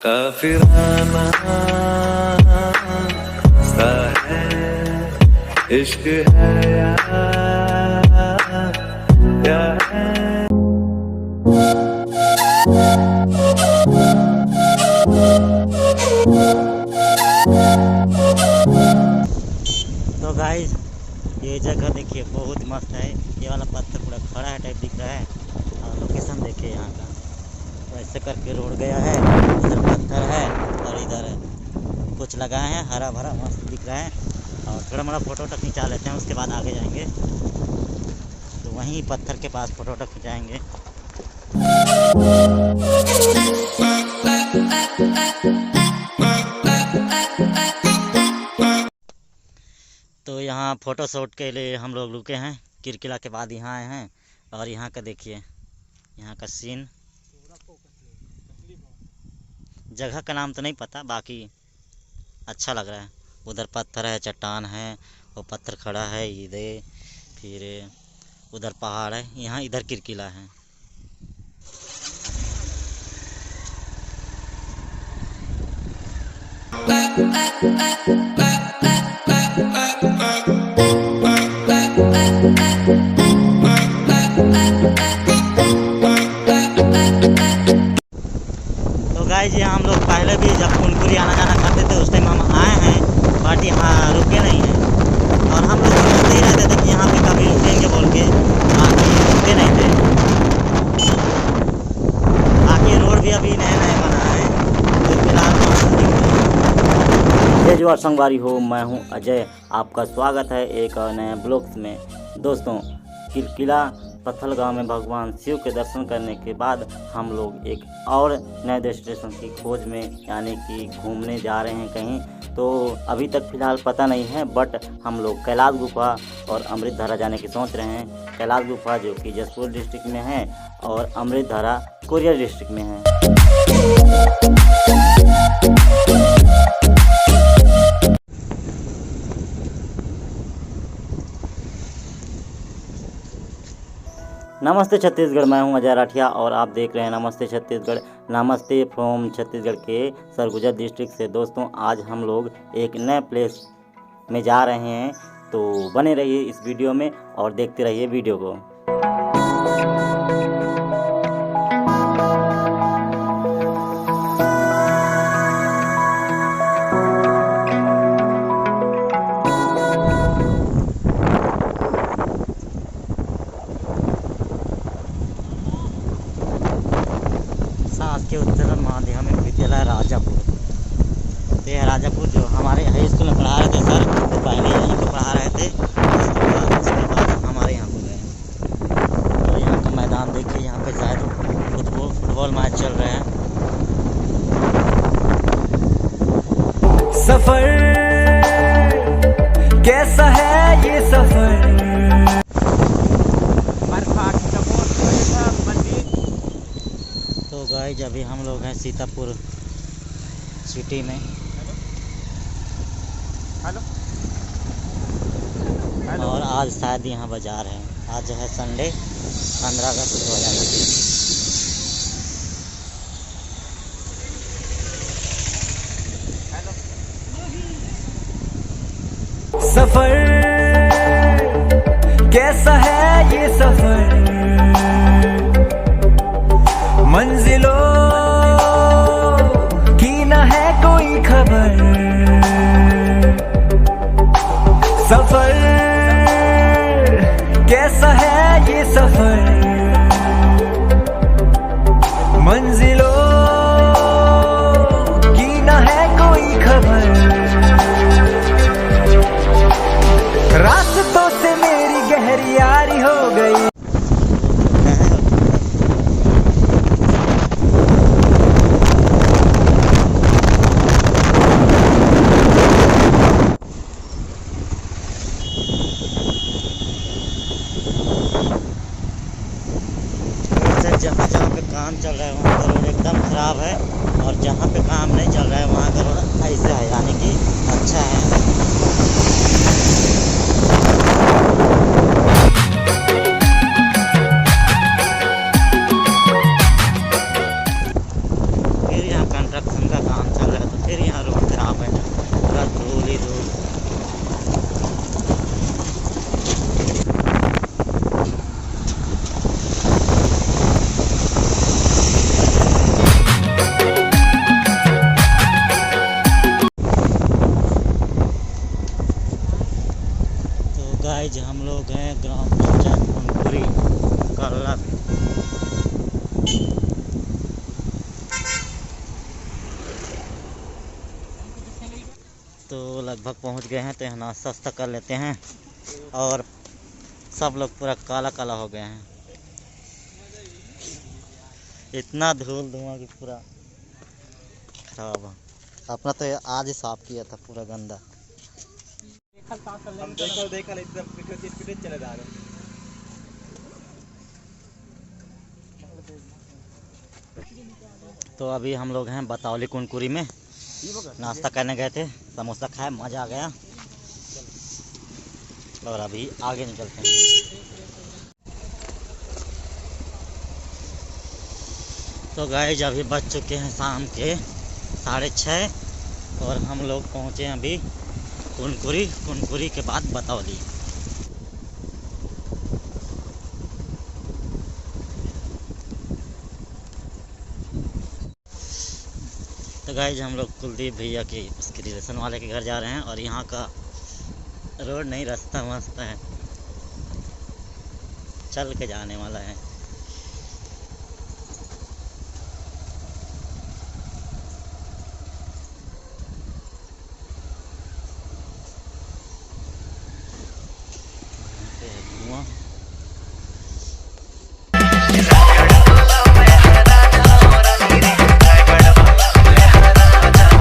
काफिराना सा है इश्क है या है। तो गाइस ये जगह देखिए बहुत मस्त है। ये वाला पत्थर पूरा खड़ा है टाइप दिख रहा है और लोकेशन देखिए यहाँ का। तो ऐसे करके रोड गया है, इधर पत्थर है और इधर कुछ लगाए हैं, हरा भरा मस्त दिख रहा है। और थोड़ा मोड़ा फ़ोटो तक खिंचा लेते हैं, उसके बाद आगे जाएंगे। तो वहीं पत्थर के पास फ़ोटो तक खिंचाएंगे। तो यहाँ फ़ोटो शूट के लिए हम लोग रुके हैं, किरकिला के बाद यहाँ आए हैं। और यहाँ का देखिए, यहाँ का सीन, जगह का नाम तो नहीं पता, बाकी अच्छा लग रहा है। उधर पत्थर है, चट्टान है, वो पत्थर खड़ा है इधर, फिर उधर पहाड़ है, यहाँ इधर किरकिला है। तो गाइस जी हम लोग पहले भी जब कुनकुरी आना जाना करते थे उस टाइम हम आए हैं, बट यहाँ रुके नहीं हैं। और हम लोग सोचते ही रहते थे कि यहाँ पे कभी रुकेंगे बोल के, बाकी रुके नहीं थे। बाकी रोड भी अभी नए नए बना है, तो फिलहाल जय जोहार संगवारी हो, मैं हूँ अजय। आपका स्वागत है एक नए ब्लॉग्स में। दोस्तों, किरकिला पत्थल गांव में भगवान शिव के दर्शन करने के बाद हम लोग एक और नए डेस्टिनेशन की खोज में यानी कि घूमने जा रहे हैं कहीं। तो अभी तक फ़िलहाल पता नहीं है, बट हम लोग कैलाश गुफा और अमृतधारा जाने की सोच रहे हैं। कैलाश गुफा जो कि जसपुर डिस्ट्रिक्ट में है और अमृतधारा कोरिया डिस्ट्रिक्ट में है। नमस्ते छत्तीसगढ़, मैं हूं अजय राठिया और आप देख रहे हैं नमस्ते छत्तीसगढ़। नमस्ते फ्रॉम छत्तीसगढ़ के सरगुजा डिस्ट्रिक्ट से। दोस्तों, आज हम लोग एक नए प्लेस में जा रहे हैं, तो बने रहिए इस वीडियो में और देखते रहिए वीडियो को। के उत्तर माध्यमिक विद्यालय राजापुर। ये है राजापुर, जो हमारे हाई स्कूल में पढ़ा रहे थे सर, तो पहले यहीं पर पढ़ा रहे थे, उसके बाद हमारे यहाँ पर गए। तो यहाँ का मैदान देखिए, यहाँ पे शायद फुटबॉल मैच चल रहे हैं। सफर कैसा है ये सफर। तो गाइस अभी हम लोग हैं सीतापुर सिटी में। हेलो। और आज शायद यहाँ बाजार है, आज है संडे 15 अगस्त 2021। सफर कैसा है ये सफर, मंजिलों की न है कोई खबर। सफर कैसा है ये सफर, मंजिलों की न है कोई खबर। रास्तों से मेरी गहरी यारी हो गई। जहाँ जहाँ पे काम चल रहा है वहाँ का रोड एकदम ख़राब है, और जहाँ पे काम नहीं चल रहा है वहाँ का रोड ऐसे है, यानी कि अच्छा है। फिर यहाँ कंस्ट्रक्शन का गाइज हम लोग हैं ग्राम पंचायत कुनकुरी करला में। तो लगभग पहुंच गए हैं, तो यहाँ नाश्ता वास्ता कर लेते हैं। और सब लोग पूरा काला काला हो गए हैं, इतना धूल धुआं की पूरा खराब है। अपना तो आज ही साफ किया था, पूरा गंदा। हम देखा एकदम चले जा रहे। तो अभी हम लोग हैं बतौली कुनकुरी में, नाश्ता करने गए थे, समोसा खाए, मज़ा आ गया। और अभी आगे निकलते हैं। तो गाइस अभी बज चुके हैं शाम के 6:30 और हम लोग पहुँचे हैं अभी कुनकुरी। कुनकुरी के बाद बतौली। तो गाइस हम लोग कुलदीप भैया के उसके रिलेशन वाले के घर जा रहे हैं। और यहाँ का रोड नहीं, रास्ता मस्त है, चल के जाने वाला है।